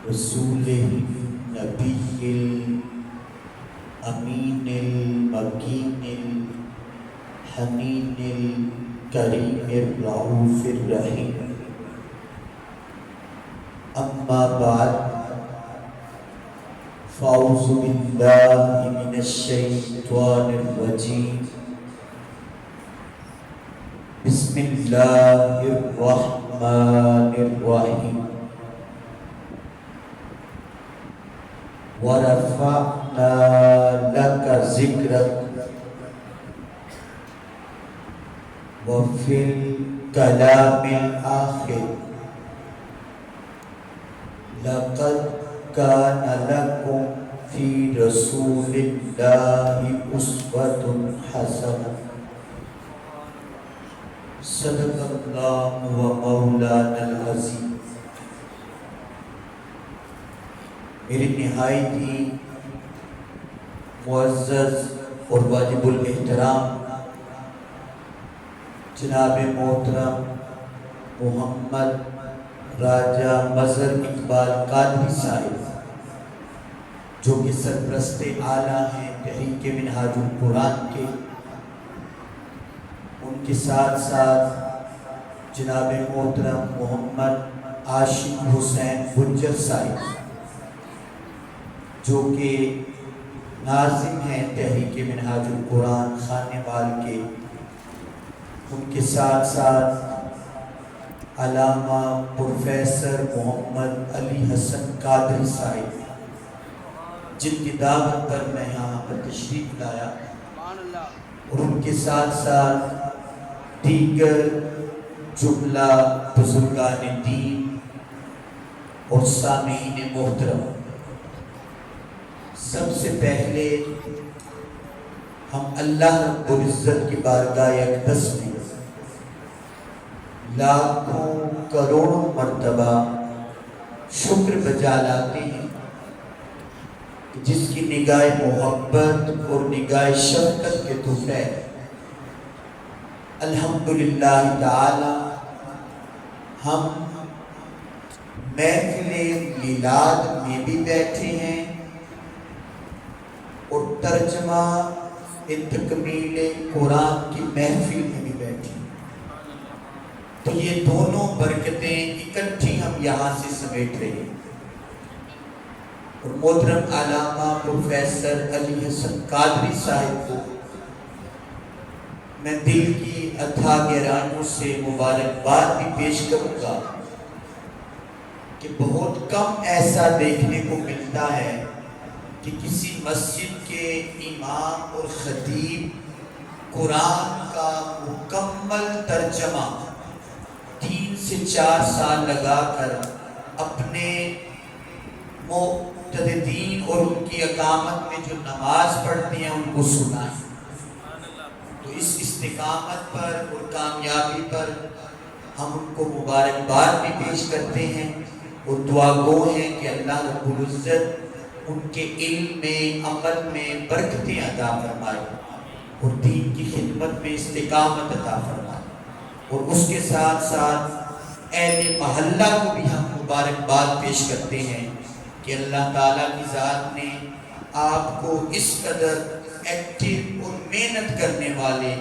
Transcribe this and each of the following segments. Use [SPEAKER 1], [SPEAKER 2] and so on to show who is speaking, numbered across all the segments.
[SPEAKER 1] رسول نبی الامین المکین الحنین الکریم الرؤوف الرحیم اما بعد فاعوذ باللہ من الشیطان الرجیم بسم اللہ الرحمن الرحیم وَرَفَعْنَا لَكَ ذِكْرَكَ وَفِي الْكَلَامِ الْآخِرِ لَقَدْ كَانَ لَكُمْ فِي رَسُولِ اللَّهِ أُسْوَةٌ حَسَنَةٌ صدق اللہ ومولانا العظیم۔ میری نہایت ہی معزز اور واجب الاحترام جناب محترم محمد راجہ مظہر اقبال قادری صاحب، جو کہ سرپرست اعلیٰ ہیں تحریک منہاج القرآن کے، ان کے ساتھ ساتھ جناب محترم محمد عاشق حسین بجر صاحب، جو کہ ناظم ہیں تحریک منہاج القرآن خانے وال کے، ان کے ساتھ ساتھ علامہ پروفیسر محمد علی حسن قادری صاحب، جن کی دعوت پر میں یہاں پر تشریف لایا، اور ان کے ساتھ ساتھ دیگر جملہ بزرگان دین اور سامعین محترم۔ سب سے پہلے ہم اللہ رب العزت کی بارگاہ اقدس میں لاکھوں کروڑوں مرتبہ شکر بجا لاتے ہیں، جس کی نگاہ محبت اور نگاہ شفقت کے تحفے الحمدللہ تعالی ہم محفل میلاد میں بھی بیٹھے ہیں اور ترجمہ تکمیل قرآن کی محفل میں بھی بیٹھے ہیں، تو یہ دونوں برکتیں اکٹھی ہم یہاں سے سمیٹ رہے ہیں۔ اور محترم علامہ پروفیسر علی حسن قادری صاحب کو میں دل کی اتھا گہرائیوں سے مبارکباد بھی پیش کروں گا کہ بہت کم ایسا دیکھنے کو ملتا ہے کہ کسی مسجد کے امام اور خطیب قرآن کا مکمل ترجمہ 3 سے 4 سال لگا کر اپنے مقتدین اور ان کی اقامت میں جو نماز پڑھتے ہیں ان کو سنائیں۔ تو اس استقامت پر اور کامیابی پر ہم ان کو مبارکباد بھی پیش کرتے ہیں اور دعا گو ہیں کہ اللہ رب العزت ان کے علم میں، عمل میں برکتیں عطا فرمائے اور دین کی خدمت میں استقامت عطا فرمائے۔ اور اس کے ساتھ ساتھ اہل محلہ کو بھی ہم مبارکباد پیش کرتے ہیں کہ اللہ تعالیٰ کی ذات نے آپ کو اس قدر ایکٹیو اور محنت کرنے والے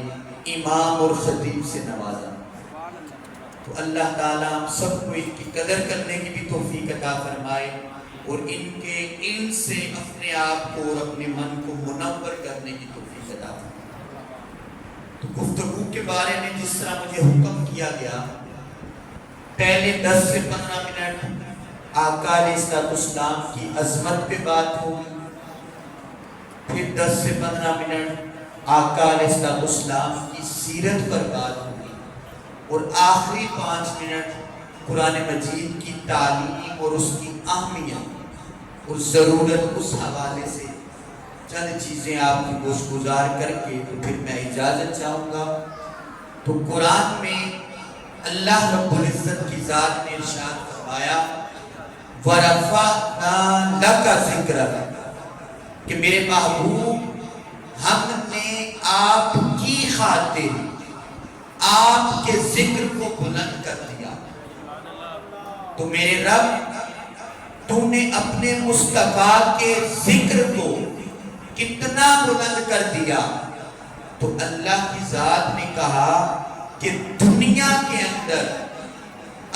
[SPEAKER 1] امام اور خطیب سے نوازا۔ تو اللہ تعالیٰ ہم سب کو ان کی قدر کرنے کی بھی توفیق عطا فرمائے اور ان کے علم سے اپنے آپ کو اور اپنے من کو منور کرنے کی توفیق عطا فرمائے۔ تو گفتگو کے بارے میں جس طرح مجھے حکم کیا گیا، پہلے 10 سے 15 منٹ آقا علیہ السلام کی عظمت پہ بات ہوگی، پھر 10 سے 15 منٹ آقا علیہ السلام کی سیرت پر بات ہوگی، اور آخری 5 منٹ قرآن مجید کی تعلیم اور اس کی اہمیت اور ضرورت، اس حوالے سے چند چیزیں آپ کی گوش گزار کر کے تو پھر میں اجازت چاہوں گا۔ تو قرآن میں اللہ رب العزت کی ذات نے ارشاد فرمایا وَرَفَعْنَا لَكَ ذِكْرَكَ، کہ میرے محبوب ہم نے آپ کی خاطر آپ کے ذکر کو بلند کر دیا۔ تو میرے رب، تو نے اپنے مصطفیٰ کے ذکر کو کتنا بلند کر دیا. تو اللہ کی ذات نے کہا کہ دنیا کے اندر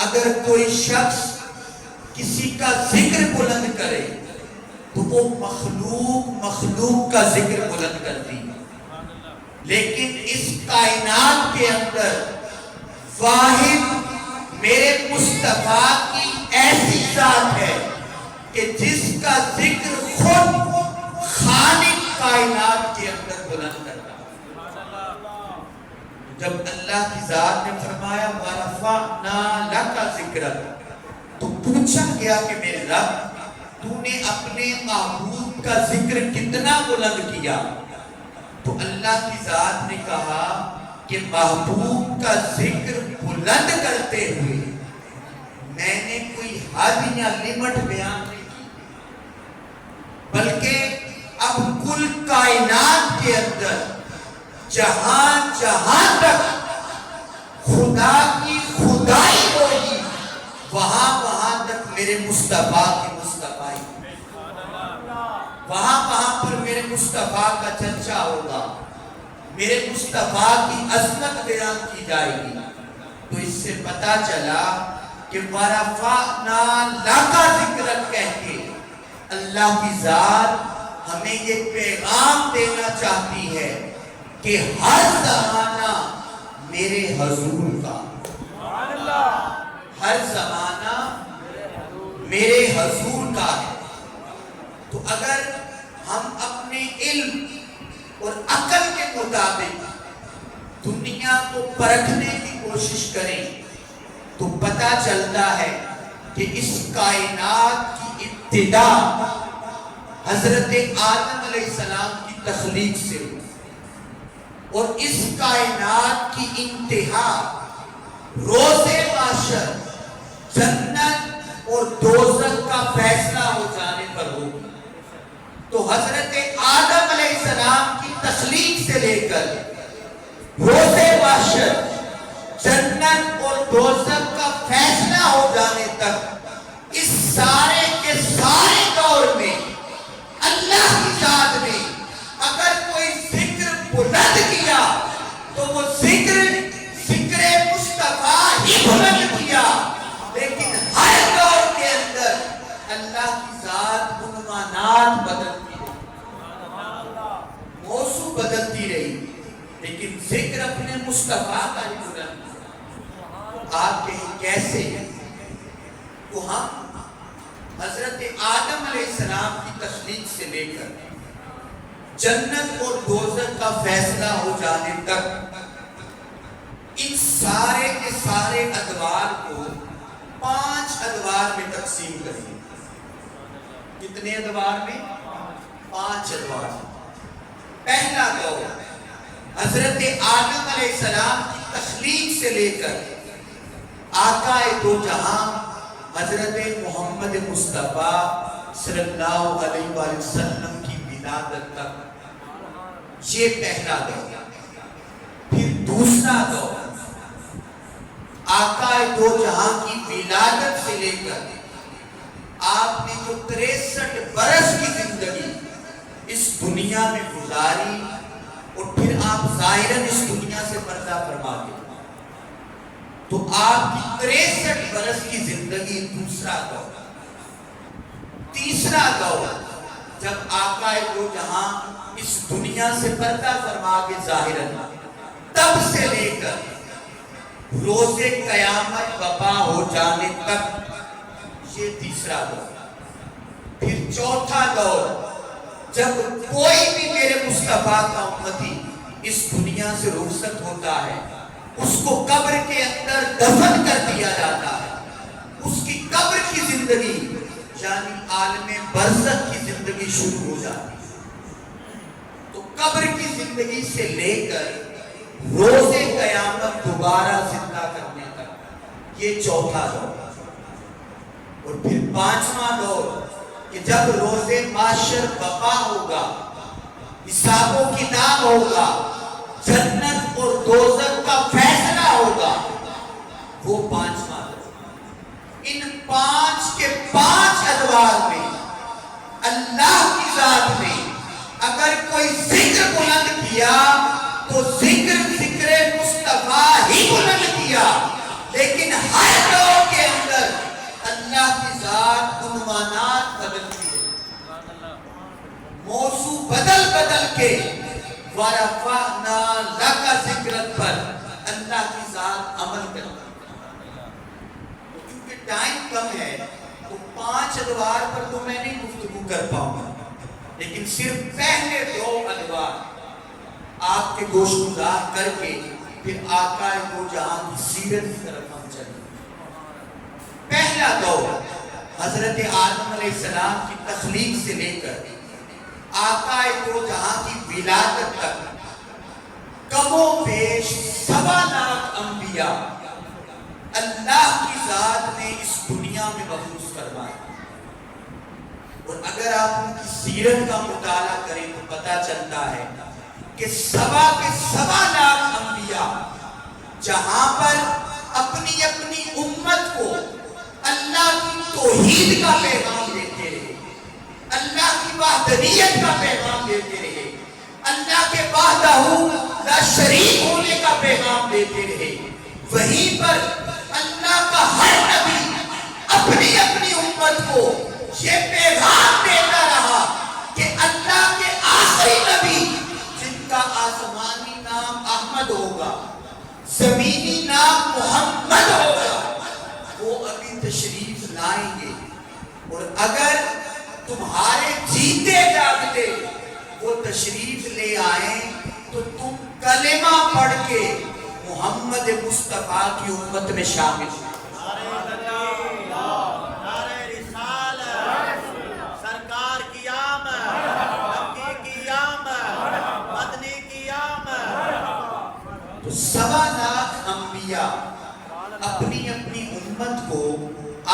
[SPEAKER 1] اگر کوئی شخص کسی کا ذکر بلند کرے تو وہ مخلوق کا ذکر بلند کرتی ہے، لیکن اس کائنات کے اندر واحد میرے مصطفیٰ کی ایسی ذات ہے کہ جس کا ذکر خود خالق کائنات کے اندر بلند کرتا ہے. جب اللہ کی ذات نے فرمایا وَرَفَعْنَا لَكَ ذِكْرَكَ، تو پوچھا گیا کہ میرے رب تو نے اپنے محبوب کا ذکر کتنا بلند کیا؟ تو اللہ کی ذات نے کہا کہ محبوب کا ذکر بلند کرتے ہوئے میں نے کوئی حد یا لمٹ بیان نہیں کی، بلکہ اب کل کائنات کے اندر جہاں تک خدا کی خدائی ہوگی وہاں تک میرے مصطفیٰ کی مصطفیٰ، وہاں پر میرے مصطفیٰ کا چرچا ہوگا، میرے مصطفیٰ کی عظمت بیان کی جائے گی. تو اس سے پتا چلا کہ وَرَفَعْنَا لَكَ ذِكْرَكَ کہہ کے اللہ کی ذات ہمیں یہ پیغام دینا چاہتی ہے کہ ہر زمانہ میرے حضور کا، ہر زمانہ میرے حضور کا ہے. تو اگر ہم اپنے علم اور عقل کے مطابق دنیا کو پرکھنے کی کوشش کریں تو پتہ چلتا ہے کہ اس کائنات کی ابتدا حضرت آدم علیہ السلام کی تخلیق سے ہوئی اور اس کائنات کی انتہا روز محشر جنت اور دوزخ کا فیصلہ ہو جانے پر ہوگی. تو حضرت آدم علیہ السلام کی تخلیق سے لے کر روز محشر جنت اور دوزخ کا فیصلہ ہو جانے تک اس سارے کے سارے دور میں اللہ کی ذات نے اگر کوئی ذکر بلند کیا تو وہ ذکر مصطفیٰ ہی بلند کیا. لیکن ہر دور کے اندر اللہ کی ذات عنوانات بدلتی رہی، موضوع بدلتی رہی، لیکن ذکر اپنے مصطفیٰ کا ہی بلند کیا. آپ کہیں کیسے؟ تو ہم حضرت آدم علیہ السلام کی تخلیق سے لے کر جنت اور دوزخ کا فیصلہ ہو جانے تک ان سارے کے سارے ادوار کو 5 ادوار میں تقسیم کریں. کتنے ادوار میں؟ 5 ادوار. پہلا دور حضرت آدم علیہ السلام کی تخلیق سے لے کر آقا دو جہاں حضرت محمد مصطفیٰ صلی اللہ علیہ وآلہ وسلم کی ولادت تک، یہ پہلا دور. پھر دوسرا دور آقا دو جہاں کی ولادت سے لے کر آپ نے جو 63 برس کی زندگی اس دنیا میں گزاری اور پھر آپ ظاہراً اس دنیا سے پردہ فرما گئے، تو آپ کی 63 برس کی زندگی دوسرا دور. تیسرا دور جب آقا دو جہاں اس دنیا سے پردہ فرما کے ظاہراً تب سے لے کر روز قیامت برپا ہو جانے تک، یہ تیسرا دور. پھر چوتھا دور جب کوئی بھی میرے مصطفیٰ کا امتی اس دنیا سے رخصت ہوتا ہے اس کو قبر کے اندر دفن کر دیا جاتا ہے. اس کی قبر کی زندگی یعنی عالم برزخ کی زندگی شروع ہو جاتی ہے. تو قبر کی زندگی سے لے کر روز قیامت دوبارہ زندہ کرنے تک، یہ چوتھا دور. اور پھر 5واں دور کہ جب روز محشر برپا ہوگا، حساب و کتاب ہوگا، جنت اور دوزخ کا فیصلہ ہوگا، وہ 5واں دور. ان 5 کے 5 ادوار دربار میں اللہ کی ذات نے اگر کوئی ذکر بلند کیا تو ذکر مصطفیٰ ہی بلند کیا، لیکن ہر دور کے اندر اللہ کی ذات عنوانات بدلتی ہے، موضوع بدل کے وَرَفَعْنَا لَكَ ذِكْرَكَ پر اللہ کی ذات عمل کرتی ہے۔ کیونکہ ٹائم کم ہے تو 5 ادوار پر تو میں نہیں گفتگو کر پاؤں گا، لیکن صرف پہلے 2 ادوار آپ کے گوش گزار کر کے پھر آقا دو جہاں کی سیرت کی طرف ہم چلیں۔ پہلا دور حضرت آدم علیہ السلام کی تخلیق سے لے کر آقا دو جہاں کی ولادت تک کم و بیش 1.25 لاکھ انبیاء اللہ کی ذات نے اس دنیا میں مبعوث فرمائے، اور اگر آپ ان کی سیرت کا مطالعہ کریں تو پتہ چلتا ہے کہ 1.25 لاکھ انبیاء جہاں پر اپنی امت کو اللہ کی توحید کا پیغام دیتے رہے، اللہ کی وحدانیت کا پیغام دیتے رہے، اللہ کے وحدہ لا شریک ہونے کا پیغام دیتے رہے، وہیں پر اللہ کا ہر نبی اپنی امت کو یہ پیغام دیتا رہا کہ اللہ کے آخری نبی جن کا آسمانی نام احمد ہوگا، زمینی نام محمد ہوگا، وہ ابھی تشریف لائیں گے، اور اگر تمہارے جیتے جاگتے وہ تشریف لے آئیں تو تم کلمہ پڑھ کے محمد مصطفیٰ کی امت میں شامل ہو۔ تو 1.25 لاکھ انبیاء اپنی امت کو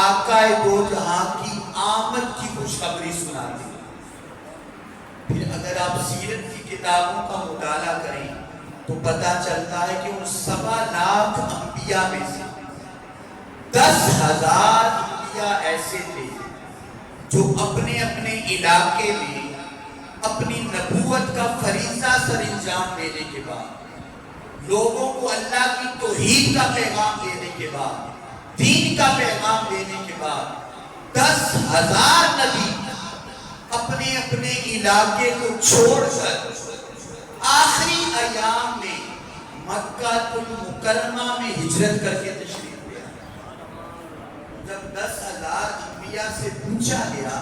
[SPEAKER 1] آقا دو جہاں کی آمد کی خوشخبری سناتے ہیں۔ پھر اگر آپ سیرت کی کتابوں کا مطالعہ کریں تو پتہ چلتا ہے کہ ان 1.25 لاکھ انبیاء میں سے 10,000 انبیاء ایسے تھے جو اپنے علاقے میں اپنی نبوت کا فریضہ سر انجام دینے کے بعد، لوگوں کو اللہ کی توحید کا پیغام دینے کے بعد، دین کا پیغام دینے کے بعد 10,000 نبی اپنے علاقے کو چھوڑ کر آخری ایام میں مکہ المکرمہ میں ہجرت کر کے تشریف لے آئے۔ جب 10,000 انبیاء سے پوچھا گیا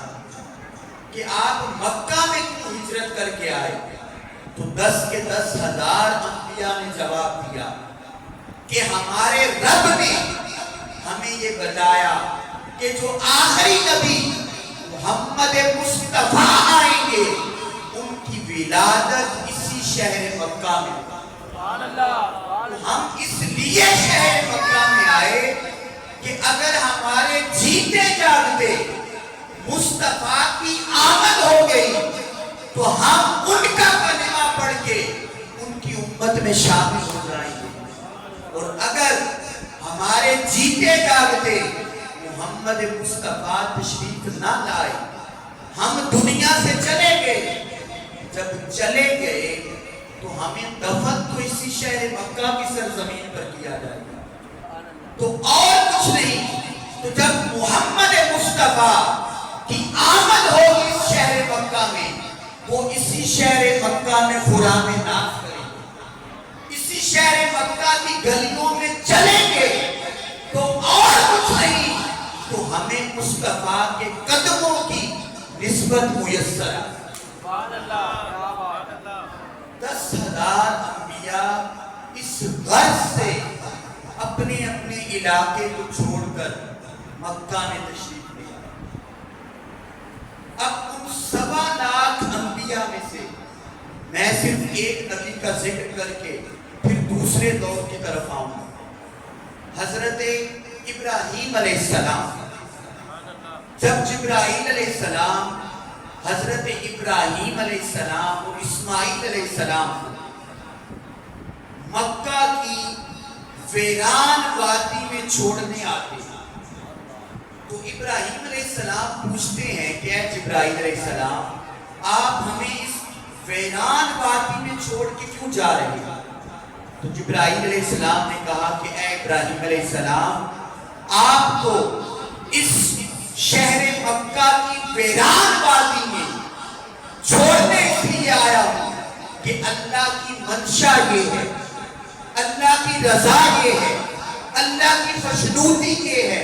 [SPEAKER 1] کہ آپ مکہ میں کیوں ہجرت کر کے آئے تو 10 کے 10,000 انبیاء نے جواب دیا کہ ہمارے رب نے ہمیں یہ بتایا کہ جو آخری نبی محمد مصطفیٰ آئیں گے ان کی ولادت اسی شہر مکہ میں، ہم اس لیے شہر مکہ میں آئے کہ اگر ہمارے جیتے جاگتے مصطفیٰ کی آمد ہو گئی تو ہم ان کا کلمہ پڑھ کے ان کی امت میں شامل ہو جائیں گے، اور اگر ہمارے جیتے جاگتے محمد مصطفیٰ تشریف نہ لائے ہم دنیا سے چلے گئے۔ جب چلے گئے تو ہمیں دفن تو اسی شہر مکہ کی سرزمین پر کیا جائے گا، تو اور کچھ نہیں۔ تو جب محمد مصطفیٰ کی آمد ہوگی اس شہر مکہ میں، وہ اسی شہر مکہ میں خرام ناز کریں گے، اسی شہر مکہ کی گلیوں میں چلیں گے، تو اور کچھ نہیں تو ہمیں مصطفیٰ کے قدموں کی نسبت میسر ہے۔ 10,000 انبیاء اس غرض سے اپنے علاقے کو چھوڑ کر مکہ میں تشریف لے آئے۔ اب ان 1.25 لاکھ انبیاء میں سے میں صرف ایک نبی کا ذکر کر کے پھر دوسرے دور کی طرف آؤں گا۔ حضرت ابراہیم علیہ السلام، جب جبرائیل علیہ السلام حضرت ابراہیم علیہ السلام اور اسماعیل علیہ السلام مکہ کی ویران وادی میں چھوڑنے آتے ہیں تو ابراہیم علیہ السلام پوچھتے ہیں کہ اے جبرائیل علیہ السلام، آپ ہمیں اس ویران وادی میں چھوڑ کے کیوں جا رہے ہیں؟ تو جبرائیل علیہ السلام نے کہا کہ اے ابراہیم علیہ السلام، آپ کو اس شہر مکہ کی ویران وادی میں چھوڑنے اس لیے آیا ہوں کہ اللہ کی منشا یہ ہے، اللہ کی رضا یہ ہے، اللہ کی خوشنودی یہ ہے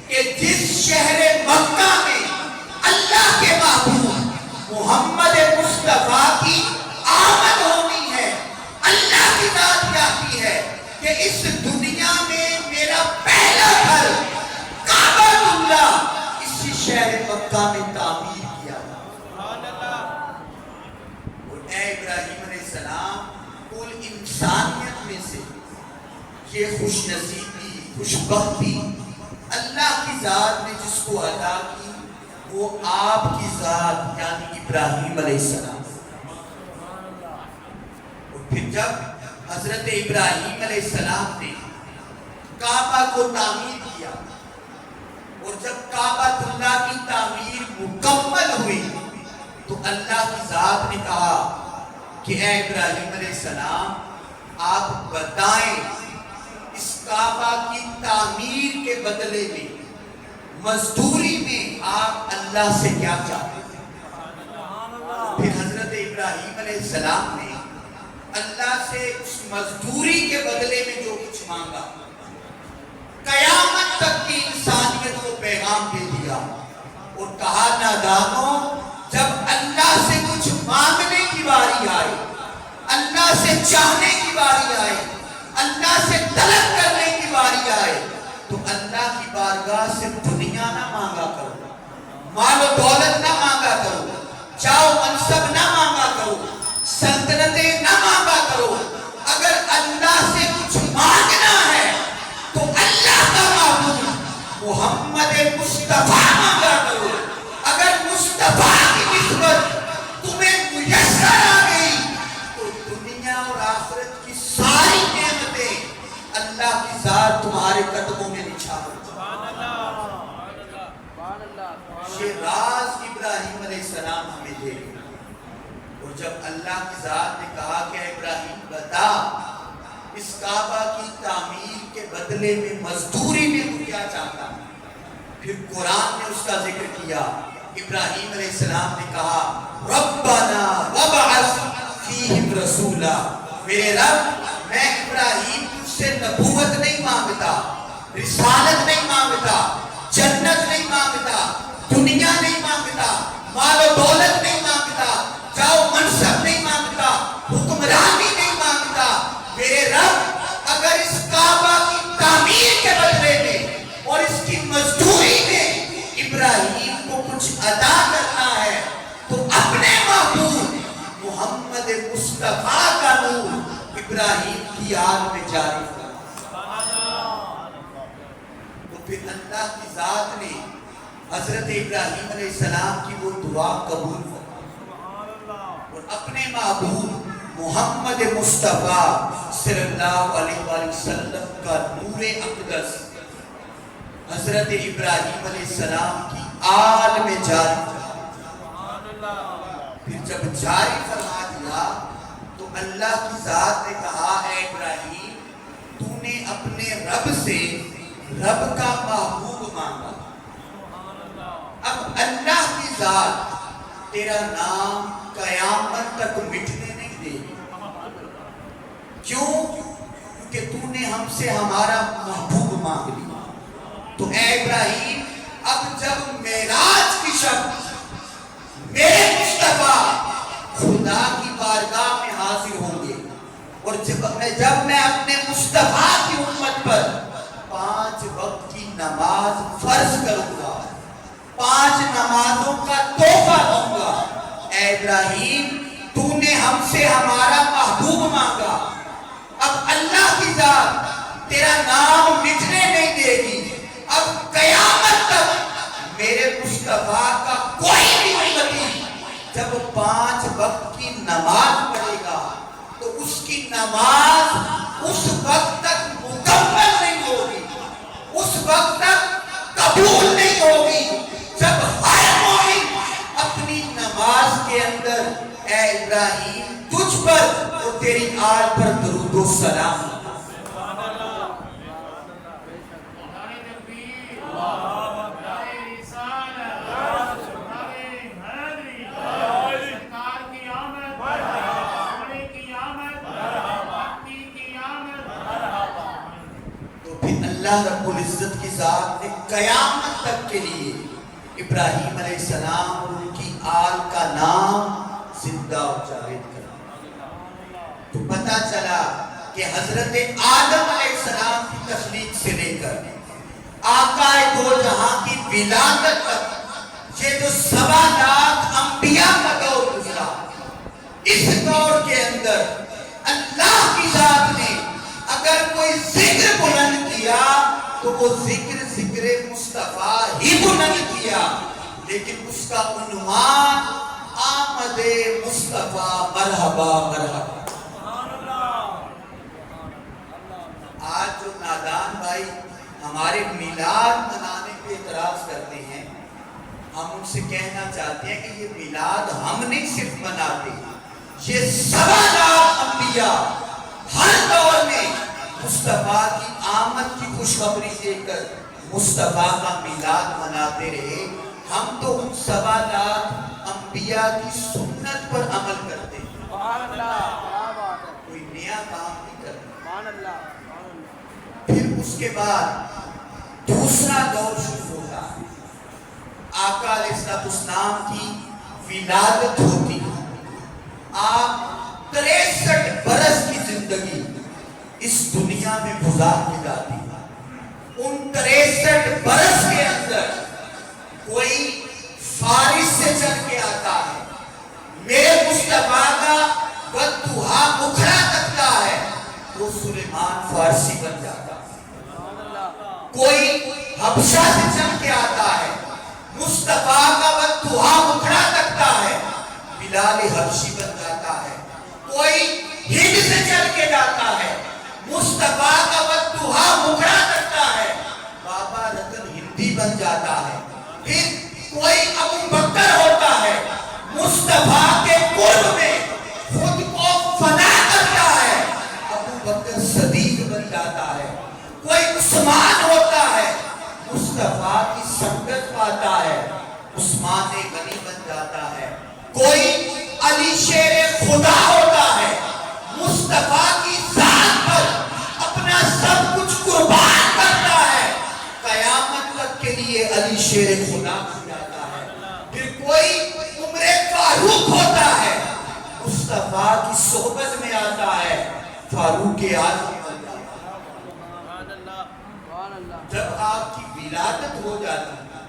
[SPEAKER 1] کہ جس شہر مکہ میں اللہ کے محبوب محمد مصطفیٰ کی آمد ہونی ہے، اللہ کی ذات چاہتی ہے کہ اس دنیا میں میرا پہلا گھر کعبہ اللہ اسی شہر مکہ میں تعمیر کیا اور اے ابراہیم علیہ السلام، کل انسانیت میں سے یہ خوش نصیبی، خوش بختی اللہ کی ذات نے جس کو عطا کی وہ آپ کی ذات یعنی ابراہیم علیہ السلام۔ اور پھر جب حضرت ابراہیم علیہ السلام نے کعبہ کو تعمیر کیا اور جب کعبہ اللہ کی تعمیر مکمل ہوئی تو اللہ کی ذات نے کہا کہ اے ابراہیم علیہ السلام، آپ بتائیں اس کعبہ کی تعمیر کے بدلے میں، مزدوری میں آپ اللہ سے کیا چاہتے ہیں؟ پھر حضرت ابراہیم علیہ السلام نے اللہ سے اس مزدوری کے بدلے میں جو کچھ مانگا، قیامت تک کی انسانیت کو پیغام دے دیا اور کہا نادانوں، جب اللہ سے کچھ مانگنے کی باری آئے، اللہ سے چاہنے کی باری آئے، اللہ سے طلب کرنے کی باری آئے تو اللہ کی بارگاہ سے دنیا نہ مانگا کرو، مال و دولت نہ مانگا کرو، چاو منصب نہ مانگا کرو، سلطنتیں نہ مانگا کرو۔ اگر اللہ سے کچھ مانگنا ہے تو اللہ کا محبوب محمد مصطفیٰ مانگا کرو۔ اگر مصطفیٰ کی نسبت تمہیں میسر آ گئی تو دنیا اور آخرت کی ساری نعمتیں اللہ کی ذات تمہارے قدموں میں نچھاور۔ یہ راز ابراہیم علیہ السلام ہمیں دے گا۔ اور جب اللہ کی ذات نے کہا کہ ابراہیم بتا اس کعبہ کی تعمیر کے بدلے میں مزدوری میں تو کیا چاہتا ہے، پھر قرآن نے اس کا ذکر کیا۔ ابراہیم علیہ السلام نے کہا ربنا وابعث فیہم رسولا، میرے رب میں ابراہیم تجھ سے نبوت نہیں مانگتا، رسالت نہیں مانگتا، جنت نہیں مانگتا، دنیا نہیں مانگتا، مال و دولت نہیں مانگتا، جاؤ منصب نہیں مانگتا، حکمرانی نہیں مانگتا۔ میرے رب اگر اس کعبہ کی تعمیر کے بدلے میں اور اس کی مزدوری میں ابراہیم کو کچھ ادا کرنا ہے تو اپنے محبوب محمد مصطفیٰ کا نور ابراہیم کی آگ میں جاری کر۔ تو پھر اللہ کی ذات نے حضرت ابراہیم علیہ السلام کی وہ دعا قبول فرمائی اور اپنے محبوب محمد مصطفیٰ صلی اللہ علیہ وآلہ وسلم کا نور اقدس حضرت ابراہیم علیہ السلام کی آل میں جاری فرمایا۔ پھر جب جاری فرما دیا تو اللہ کی ذات نے کہا اے ابراہیم، تو نے اپنے رب سے رب کا محبوب مانگا، اب اللہ کی ذات تیرا نام قیامت تک مٹنے نہیں دے گی۔ کیوں؟ کیونکہ تو نے ہم سے ہمارا محبوب مانگ لیا۔ تو اے ابراہیم، اب جب معراج کی شب میرے مصطفیٰ خدا کی بارگاہ میں حاضر ہوں گے اور جب میں اپنے مصطفیٰ کی امت پر 5 وقت کی نماز فرض کروں گا، 5 نمازوں کا تحفہ دوں گا، اے ابراہیم تو نے ہم سے ہمارا محبوب مانگا، اب اللہ کی ذات تیرا نام مٹنے نہیں دے گی۔ اب قیامت تک میرے مصطفیٰ کا کوئی بھی امتی جب 5 وقت کی نماز پڑھے گا تو اس کی نماز اس وقت تک مکمل نہیں ہوگی، اس وقت تک قبول نہیں نہیں ہوگی جب ہر مومن اپنی نماز کے اندر اے ابراہیم تجھ پر اور تیری آل پر درود و سلام. اللہ رب العزت کی ذات نے قیامت تک کے لیے ابراہیم علیہ السلام اور ان کی آل کا نام زندہ و جاوید کرا. تو پتہ چلا کہ حضرت آدم علیہ السلام کی تخلیق سے لے کر آقا دو جہاں کی ولادت تک یہ جو 7 لاکھ انبیاء کا دور گزرا، اس دور کے اندر اللہ کی ذات نے اگر کوئی ذکر بلند کیا تو وہ ذکر مصطفیٰ ہی بلند کیا، لیکن اس کا عنوان آمد مصطفیٰ مرحبا مرحبا. آج جو نادان بھائی ہمارے میلاد منانے پہ اعتراض کرتے ہیں، ہم ان سے کہنا چاہتے ہیں کہ یہ میلاد ہم نہیں صرف مناتے، یہ 7 لاکھ انبیاء ہر دور میں مصطفیٰ کی آمد کی خوشخبری دے کر مصطفیٰ کا میلاد مناتے رہے. ہم تو ان 7 لاکھ انبیاء کی سنت پر عمل کرتے ہیں، کوئی نیا کام نہیں کرتے. پھر اس کے بعد دوسرا دور شروع ہوتا ہے. آقا علیہ السلام کی ولادت ہوتی ہے. آپ 63 برس کی زندگی اس دنیا میں گزار کے جاتی ہے. ان 63 برس کے اندر کوئی فارس سے چل کے آتا ہے، میرے مصطفیٰ کا بددعا مکھڑا تکتا ہے، وہ سلیمان فارسی بن جاتا ہے. کوئی حبشہ سے چل کے آتا ہے، مصطفیٰ کا بددعا مکھڑا تکتا ہے، بلال حبشی بن جاتا ہے. کوئی ہند سے چل کے جاتا ہے، مصطفیٰ کا بددعا مکھڑا تکتا ہے، بابا رتن ہندی بن جاتا ہے. پھر کوئی ابو بکر ہوتا ہے، مصطفیٰ کے قرب میں خود کو فنا کرتا ہے، ابو بکر صدیق بن جاتا ہے. کوئی عثمان ہوتا ہے، مصطفیٰ کی سنگت پاتا ہے، عثمان غنی بن جاتا ہے. کوئی علی شیر خدا ہوتا ہے، مصطفیٰ کی ذات پر اپنا سب کچھ قربان کرتا ہے، قیامت تک کے لیے علی شیر خدا بن جاتا ہے. پھر کوئی عمر فاروق ہوتا ہے، مصطفیٰ کی صحبت میں آتا ہے، فاروق اعظم بن جاتا ہے. جب آپ کی ولادت ہو جاتی ہے،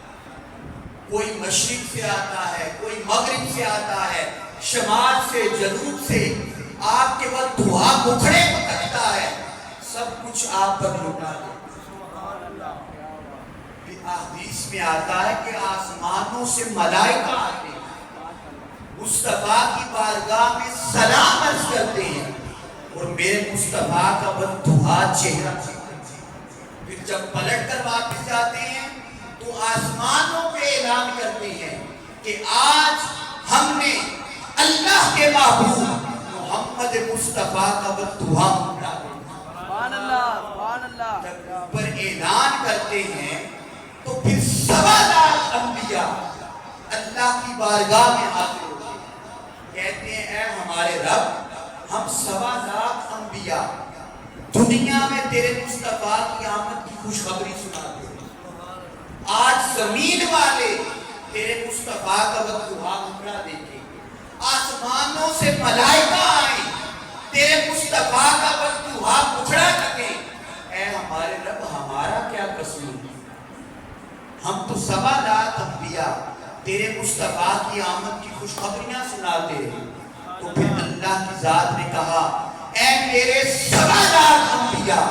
[SPEAKER 1] کوئی مشرق سے آتا ہے، کوئی مغرب سے آتا ہے، شمال سے جنوب سے آپ کے بعد دعا مکھڑے کو تکتا ہے، سب کچھ آپ پر لوٹا دے. حدیث میں آتا ہے کہ آسمانوں سے ملائکہ آتے ہیں، مصطفیٰ کی بارگاہ میں سلام عرض کرتے ہیں اور میرے مصطفیٰ کا بددعا چہرہ. پھر جب پلٹ کر واپس جاتے ہیں تو آسمانوں پہ اعلان کرتے ہیں کہ آج ہم نے اللہ کے محبوب محمد مصطفیٰ کا بددعا مکھڑا دیا. جب اوپر اعلان کرتے ہیں تو پھر 7 لاکھ انبیاء اللہ کی بارگاہ میں حاضر ہوتے ہیں، کہتے ہیں اے ہمارے رب، ہم 7 لاکھ انبیاء دنیا میں تیرے مصطفیٰ کی آمد کی خوشخبری سناتے ہیں. آج زمین والے تیرے مصطفیٰ کا بددعا مکھڑا دیکھیں، آسمانوں سے ملائکہ آئیں، تیرے مصطفیٰ کا بددعا مکھڑا تکیں. اے ہمارے رب، ہمارا کیا قصور ہے؟ ہم تو 7 لاکھ انبیاء تیرے مصطفیٰ کی آمد کی خوشخبریاں سناتے ہیں. تو پھر اللہ کی ذات نے کہا اے میرے 7 لاکھ انبیاء،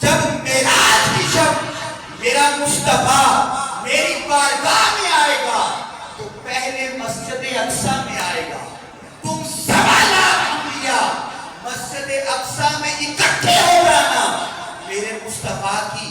[SPEAKER 1] جب معراج کی شب میرا مصطفیٰ میری بارگاہ میں آئے گا تو پہلے مسجد اقصیٰ میں آئے گا. تم 7 لاکھ انبیاء مسجد اقصیٰ میں اکٹھے ہو جانا، میرے مصطفیٰ کی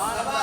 [SPEAKER 1] 1.25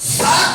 [SPEAKER 1] 7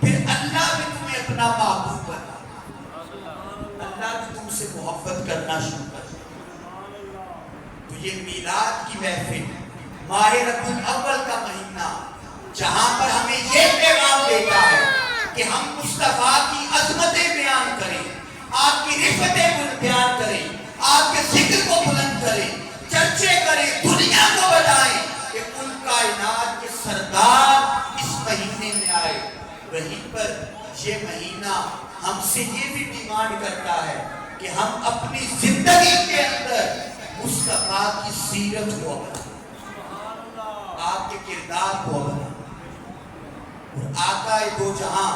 [SPEAKER 1] پھر اللہ بھی تمہیں اپنا محبوب بنا، اللہ بھی تم سے محبت کرنا شروع کر۔ تو یہ میلاد کی محفل، ماہ ربیع الاول کا مہینہ، جہاں پر ہمیں یہ پیغام دیتا ہے کہ ہم مصطفیٰ کی عظمتیں بیان کریں، آپ کی رفتیں بیان کریں، آپ کے ذکر کو بلند کریں، چرچے کریں، دنیا کو بتائیں کہ کل کائنات کے سردار اس مہینے میں آئے۔ وہیں پر یہ مہینہ ہم سے یہ بھی ڈیمانڈ کرتا ہے کہ ہم اپنی زندگی کے اندر مصطفیٰ کی سیرت کو اپنائیں، آپ کے کردار کو اپنائیں، اور آقا دو جہاں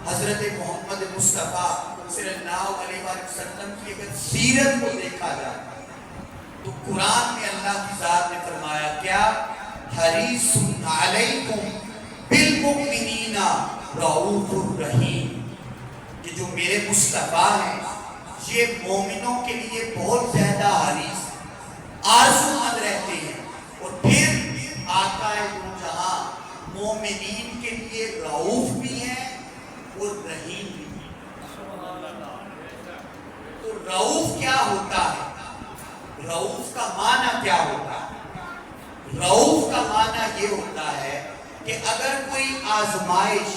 [SPEAKER 1] حضرت محمد مصطفیٰ صلی اللہ علیہ وسلم کی اگر سیرت کو دیکھا جائے تو قرآن میں اللہ کی ذات نے فرمایا کیا؟ حریص علیکم بالمؤمنین رؤوف الرحیم، کہ جو میرے مصطفیٰ ہیں یہ مومنوں کے لیے بہت زیادہ حریص آرزو مند رہتے ہیں، اور پھر آقا دو جہاں مومنین کے لیے رؤوف بھی ہیں اور رحیم بھی ہیں۔ تو رؤوف کیا ہوتا ہے؟ رؤوف کا معنی کیا ہوتا ہے؟ رؤوف کا معنی یہ ہوتا ہے کہ اگر کوئی آزمائش،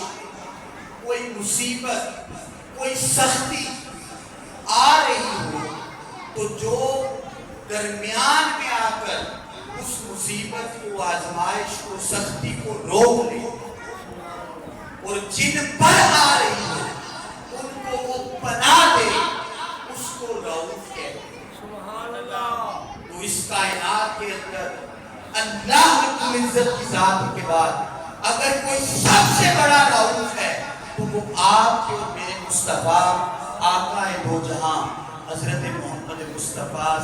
[SPEAKER 1] کوئی مصیبت، کوئی سختی آ رہی ہو تو جو درمیان میں آ کر اس مصیبت کو، آزمائش کو، سختی کو روک لے، اور جن پر آ رہی ہو ان کو وہ پناہ دے، اس کو رؤوف کہتے ہیں۔
[SPEAKER 2] سبحان اللہ۔
[SPEAKER 1] تو اس کائنات کے اندر اللہ رب العزت کی ذات کے بعد اگر کوئی سب سے بڑا رؤوف ہے تو وہ آپ کے اور میرے مصطفیٰ آقا دو جہاں حضرت محمد مصطفیٰ